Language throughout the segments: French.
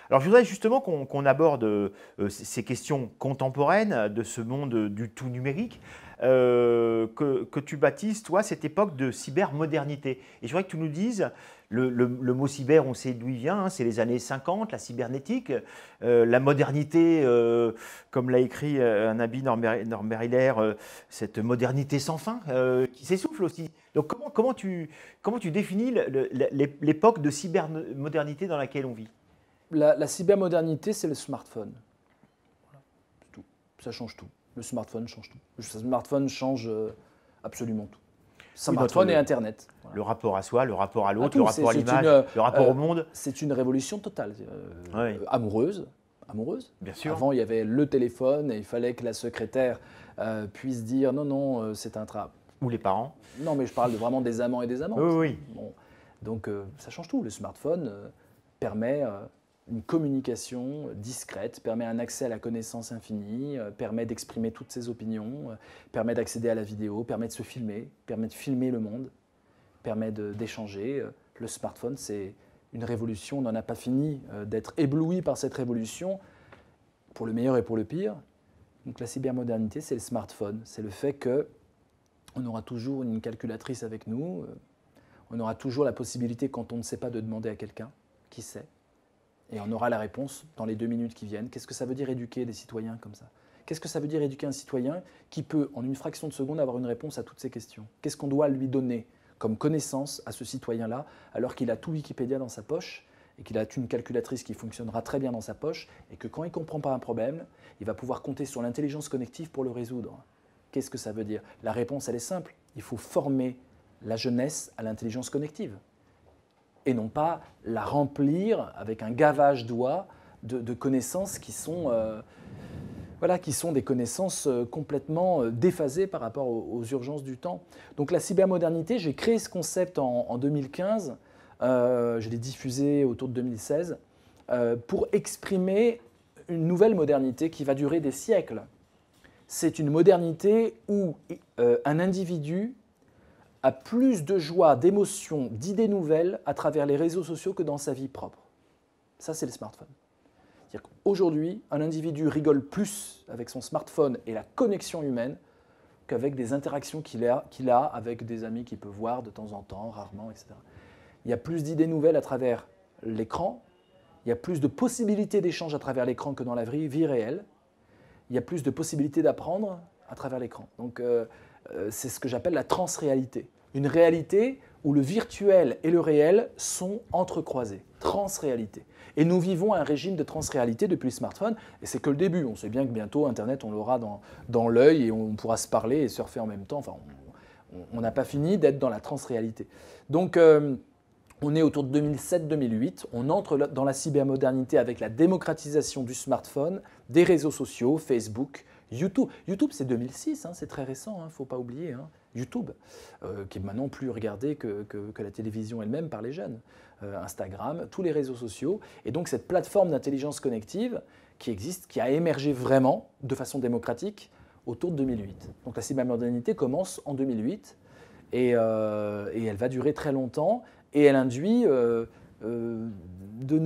Alors, je voudrais justement qu'on aborde ces questions contemporaines de ce monde du tout numérique, que tu baptises, toi, cette époque de cybermodernité. Et je voudrais que tu nous dises, le mot cyber, on sait d'où il vient, hein, c'est les années 50, la cybernétique, la modernité, comme l'a écrit un ami Norbert Hiller, cette modernité sans fin, qui s'essouffle aussi. Donc, comment tu définis l'époque de cybermodernité dans laquelle on vit? La cybermodernité, c'est le smartphone. Voilà, c'est tout. Ça change tout. Le smartphone change tout. Le smartphone change absolument tout. Smartphone et Internet. Voilà. Le rapport à soi, le rapport à l'autre, tout, le rapport à l'image, le rapport au monde. C'est une révolution totale. Oui. Amoureuse. Bien sûr. Avant, il y avait le téléphone et il fallait que la secrétaire puisse dire non, non, c'est un travail. Ou les parents. Non, mais je parle vraiment des amants et des amantes. Oui. Bon. Donc, ça change tout. Le smartphone permet une communication discrète, permet un accès à la connaissance infinie, permet d'exprimer toutes ses opinions, permet d'accéder à la vidéo, permet de se filmer, permet de filmer le monde, permet d'échanger. Le smartphone, c'est une révolution. On n'en a pas fini d'être ébloui par cette révolution, pour le meilleur et pour le pire. Donc la cybermodernité, c'est le smartphone. C'est le fait qu'on aura toujours une calculatrice avec nous, on aura toujours la possibilité, quand on ne sait pas, de demander à quelqu'un qui sait. Et on aura la réponse dans les 2 minutes qui viennent. Qu'est-ce que ça veut dire éduquer des citoyens comme ça? Qu'est-ce que ça veut dire éduquer un citoyen qui peut, en une fraction de seconde, avoir une réponse à toutes ces questions? Qu'est-ce qu'on doit lui donner comme connaissance à ce citoyen-là, alors qu'il a tout Wikipédia dans sa poche et qu'il a une calculatrice qui fonctionnera très bien dans sa poche et que quand il ne comprend pas un problème, il va pouvoir compter sur l'intelligence connective pour le résoudre? Qu'est-ce que ça veut dire? La réponse, elle est simple. Il faut former la jeunesse à l'intelligence connective, et non pas la remplir avec un gavage d'oie de connaissances qui sont, qui sont des connaissances complètement déphasées par rapport aux urgences du temps. Donc la cybermodernité, j'ai créé ce concept en 2015, je l'ai diffusé autour de 2016, pour exprimer une nouvelle modernité qui va durer des siècles. C'est une modernité où un individu a plus de joie, d'émotions, d'idées nouvelles à travers les réseaux sociaux que dans sa vie propre. Ça, c'est le smartphone. C'est-à-dire qu'aujourd'hui, un individu rigole plus avec son smartphone et la connexion humaine qu'avec des interactions qu'il a avec des amis qu'il peut voir de temps en temps, rarement, etc. Il y a plus d'idées nouvelles à travers l'écran, il y a plus de possibilités d'échange à travers l'écran que dans la vie réelle, il y a plus de possibilités d'apprendre à travers l'écran. Donc, c'est ce que j'appelle la transréalité. Une réalité où le virtuel et le réel sont entrecroisés. Transréalité. Et nous vivons un régime de transréalité depuis le smartphone, et c'est que le début. On sait bien que bientôt, Internet, on l'aura dans l'œil et on pourra se parler et surfer en même temps. Enfin, on n'a pas fini d'être dans la transréalité. Donc, on est autour de 2007-2008. On entre dans la cybermodernité avec la démocratisation du smartphone, des réseaux sociaux, Facebook, YouTube. YouTube, c'est 2006, hein, c'est très récent, il ne faut pas oublier. Hein. YouTube, qui est maintenant plus regardé que la télévision elle-même par les jeunes. Instagram, tous les réseaux sociaux. Et donc cette plateforme d'intelligence connective qui existe, qui a émergé vraiment de façon démocratique autour de 2008. Donc la cybermodernité commence en 2008 et elle va durer très longtemps et elle induit de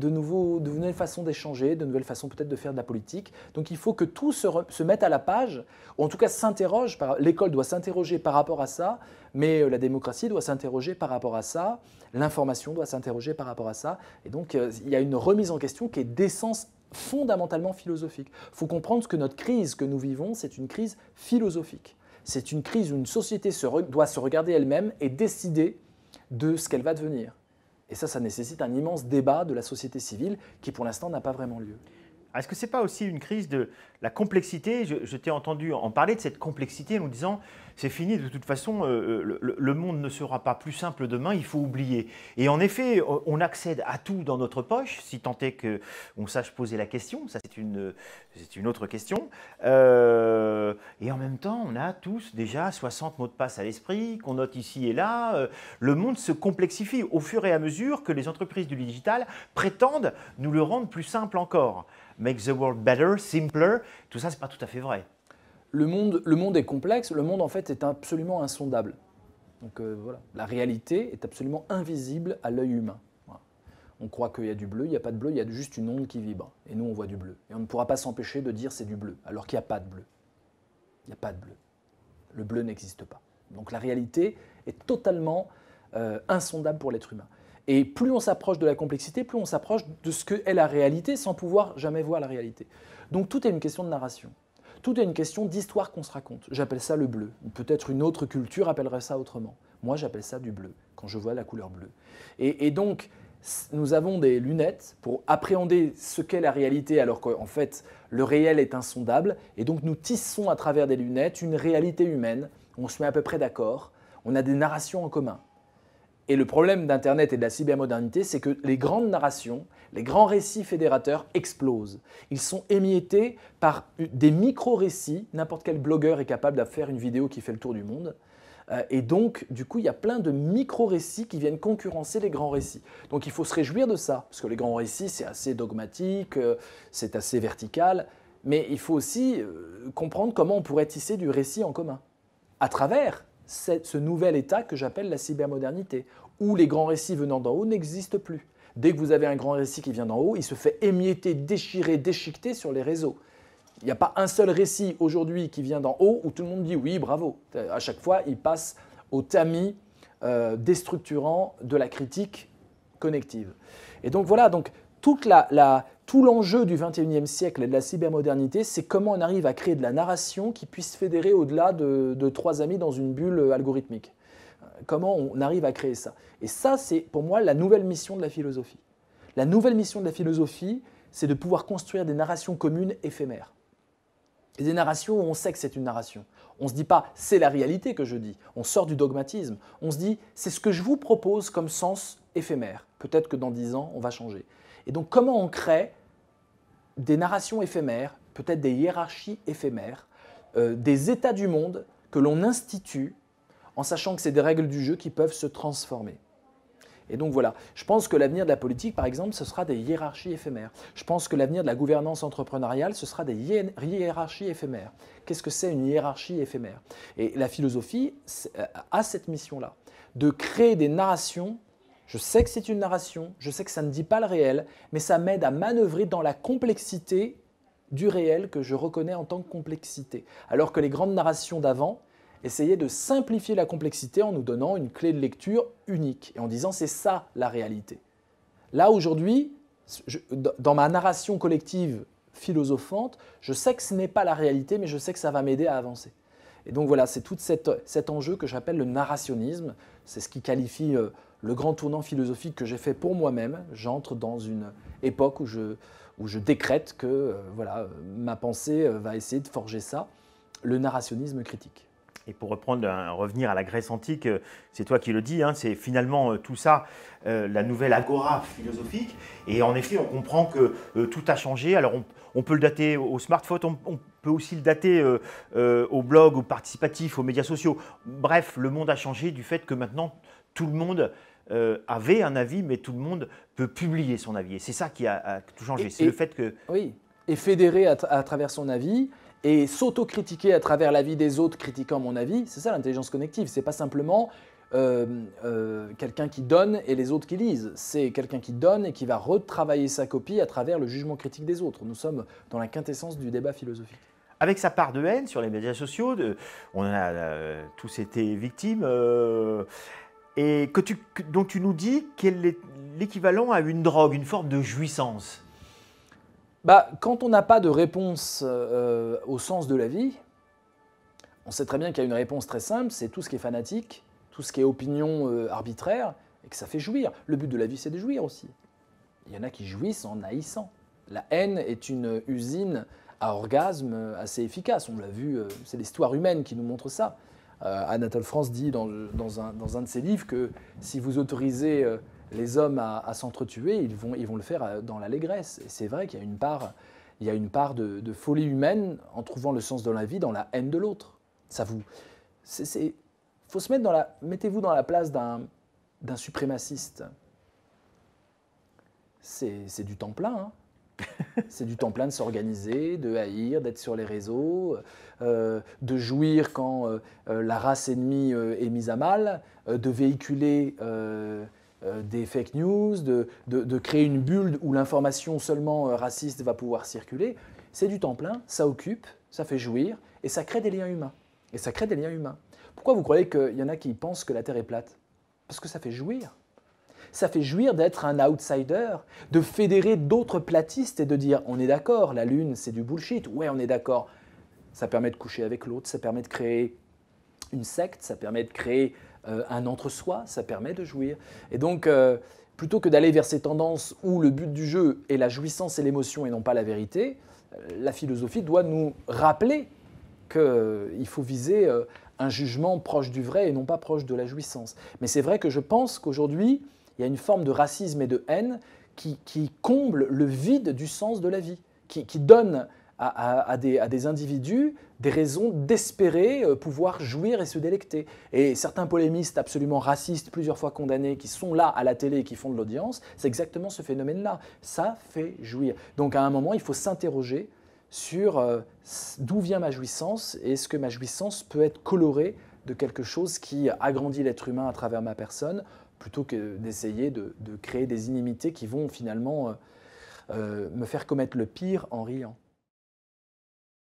nouvelles façons d'échanger, de nouvelles façons peut-être de faire de la politique. Donc il faut que tout se mette à la page, ou en tout cas s'interroge, l'école doit s'interroger par rapport à ça, mais la démocratie doit s'interroger par rapport à ça, l'information doit s'interroger par rapport à ça, et donc il y a une remise en question qui est d'essence fondamentalement philosophique. Il faut comprendre que notre crise que nous vivons, c'est une crise philosophique. C'est une crise où une société doit se regarder elle-même et décider de ce qu'elle va devenir. Et ça nécessite un immense débat de la société civile qui, pour l'instant, n'a pas vraiment lieu. Est-ce que ce n'est pas aussi une crise de la complexité? Je t'ai entendu en parler de cette complexité en nous disant c'est fini, de toute façon, le monde ne sera pas plus simple demain, il faut oublier. Et en effet, on accède à tout dans notre poche, si tant est qu'on sache poser la question, ça c'est une autre question. Et en même temps, on a tous déjà 60 mots de passe à l'esprit, qu'on note ici et là. Le monde se complexifie au fur et à mesure que les entreprises du digital prétendent nous le rendre plus simple encore. Make the world better, simpler, tout ça, ce n'est pas tout à fait vrai. Le monde est complexe, le monde en fait est absolument insondable. Donc voilà, la réalité est absolument invisible à l'œil humain. Voilà. On croit qu'il y a du bleu, il n'y a pas de bleu, il y a juste une onde qui vibre. Et nous, on voit du bleu. Et on ne pourra pas s'empêcher de dire c'est du bleu, alors qu'il n'y a pas de bleu. Il n'y a pas de bleu. Le bleu n'existe pas. Donc la réalité est totalement insondable pour l'être humain. Et plus on s'approche de la complexité, plus on s'approche de ce qu'est la réalité sans pouvoir jamais voir la réalité. Donc tout est une question de narration. Tout est une question d'histoire qu'on se raconte. J'appelle ça le bleu. Peut-être une autre culture appellerait ça autrement. Moi, j'appelle ça du bleu, quand je vois la couleur bleue. Et donc, nous avons des lunettes pour appréhender ce qu'est la réalité, alors qu'en fait, le réel est insondable. Et donc, nous tissons à travers des lunettes une réalité humaine. On se met à peu près d'accord. On a des narrations en commun. Et le problème d'Internet et de la cybermodernité, c'est que les grandes narrations, les grands récits fédérateurs explosent. Ils sont émiettés par des micro-récits. N'importe quel blogueur est capable de faire une vidéo qui fait le tour du monde. Et donc, du coup, il y a plein de micro-récits qui viennent concurrencer les grands récits. Donc, il faut se réjouir de ça, parce que les grands récits, c'est assez dogmatique, c'est assez vertical. Mais il faut aussi comprendre comment on pourrait tisser du récit en commun, à travers ce nouvel état que j'appelle la cybermodernité, où les grands récits venant d'en haut n'existent plus. Dès que vous avez un grand récit qui vient d'en haut, il se fait émietter, déchirer, déchiqueter sur les réseaux. Il n'y a pas un seul récit aujourd'hui qui vient d'en haut où tout le monde dit oui, bravo. À chaque fois, il passe au tamis déstructurant de la critique connective. Et donc voilà, donc tout l'enjeu du XXIe siècle et de la cybermodernité, c'est comment on arrive à créer de la narration qui puisse fédérer au-delà de trois amis dans une bulle algorithmique. Comment on arrive à créer ça? Et ça, c'est pour moi la nouvelle mission de la philosophie. La nouvelle mission de la philosophie, c'est de pouvoir construire des narrations communes éphémères. Et des narrations où on sait que c'est une narration. On ne se dit pas « c'est la réalité que je dis ». On sort du dogmatisme. On se dit « c'est ce que je vous propose comme sens éphémère ». Peut-être que dans 10 ans, on va changer. Et donc, comment on crée des narrations éphémères, peut-être des hiérarchies éphémères, des états du monde que l'on institue en sachant que c'est des règles du jeu qui peuvent se transformer. Et donc voilà, je pense que l'avenir de la politique, par exemple, ce sera des hiérarchies éphémères. Je pense que l'avenir de la gouvernance entrepreneuriale, ce sera des hiérarchies éphémères. Qu'est-ce que c'est une hiérarchie éphémère? Et la philosophie a cette mission-là, de créer des narrations. Je sais que c'est une narration, je sais que ça ne dit pas le réel, mais ça m'aide à manœuvrer dans la complexité du réel que je reconnais en tant que complexité. Alors que les grandes narrations d'avant, essayer de simplifier la complexité en nous donnant une clé de lecture unique et en disant c'est ça la réalité. Là aujourd'hui, dans ma narration collective philosophante, je sais que ce n'est pas la réalité, mais je sais que ça va m'aider à avancer. Et donc voilà, c'est tout cet enjeu que j'appelle le narrationnisme. C'est ce qui qualifie le grand tournant philosophique que j'ai fait pour moi-même. J'entre dans une époque où je décrète que ma pensée va essayer de forger ça, le narrationnisme critique. Et pour revenir à la Grèce antique, c'est toi qui le dis, hein, c'est finalement tout ça, la nouvelle agora philosophique. Et en effet, on comprend que tout a changé. Alors on peut le dater au smartphone, on peut aussi le dater au blog, au participatif, aux médias sociaux. Bref, le monde a changé du fait que maintenant, tout le monde avait un avis, mais tout le monde peut publier son avis. Et c'est ça qui a tout changé. C'est le fait que… Oui, et fédérer à travers son avis… Et s'auto-critiquer à travers l'avis des autres critiquant mon avis, c'est ça l'intelligence connective. Ce n'est pas simplement quelqu'un qui donne et les autres qui lisent. C'est quelqu'un qui donne et qui va retravailler sa copie à travers le jugement critique des autres. Nous sommes dans la quintessence du débat philosophique. Avec sa part de haine sur les médias sociaux, on a tous été victimes. Et donc tu nous dis quel est l'équivalent à une drogue, une forme de jouissance. Quand on n'a pas de réponse au sens de la vie, on sait très bien qu'il y a une réponse très simple, c'est tout ce qui est fanatique, tout ce qui est opinion arbitraire, et que ça fait jouir. Le but de la vie, c'est de jouir aussi. Il y en a qui jouissent en haïssant. La haine est une usine à orgasme assez efficace. On l'a vu, c'est l'histoire humaine qui nous montre ça. Anatole France dit dans un de ses livres que si vous autorisez les hommes à s'entretuer, ils vont le faire dans l'allégresse. Et c'est vrai qu'il y a une part de folie humaine en trouvant le sens de la vie dans la haine de l'autre. Faut se mettre mettez-vous dans la place d'un suprémaciste. C'est du temps plein, hein. C'est du temps plein de s'organiser, de haïr, d'être sur les réseaux, de jouir quand la race ennemie est mise à mal, de véhiculer des fake news, de créer une bulle où l'information seulement raciste va pouvoir circuler. C'est du temps plein, ça occupe, ça fait jouir et ça crée des liens humains. Et ça crée des liens humains. Pourquoi vous croyez qu'il y en a qui pensent que la Terre est plate? Parce que ça fait jouir. Ça fait jouir d'être un outsider, de fédérer d'autres platistes et de dire on est d'accord, la Lune c'est du bullshit, ouais on est d'accord. Ça permet de coucher avec l'autre, ça permet de créer une secte, ça permet de créer un entre-soi, ça permet de jouir. Et donc, plutôt que d'aller vers ces tendances où le but du jeu est la jouissance et l'émotion et non pas la vérité, la philosophie doit nous rappeler qu'il faut viser un jugement proche du vrai et non pas proche de la jouissance. Mais c'est vrai que je pense qu'aujourd'hui, il y a une forme de racisme et de haine qui comble le vide du sens de la vie, qui donne à des individus des raisons d'espérer pouvoir jouir et se délecter. Et certains polémistes absolument racistes, plusieurs fois condamnés, qui sont là à la télé et qui font de l'audience, c'est exactement ce phénomène-là. Ça fait jouir. Donc à un moment, il faut s'interroger sur d'où vient ma jouissance et est-ce que ma jouissance peut être colorée de quelque chose qui agrandit l'être humain à travers ma personne, plutôt que d'essayer de créer des inimitiés qui vont finalement me faire commettre le pire en riant.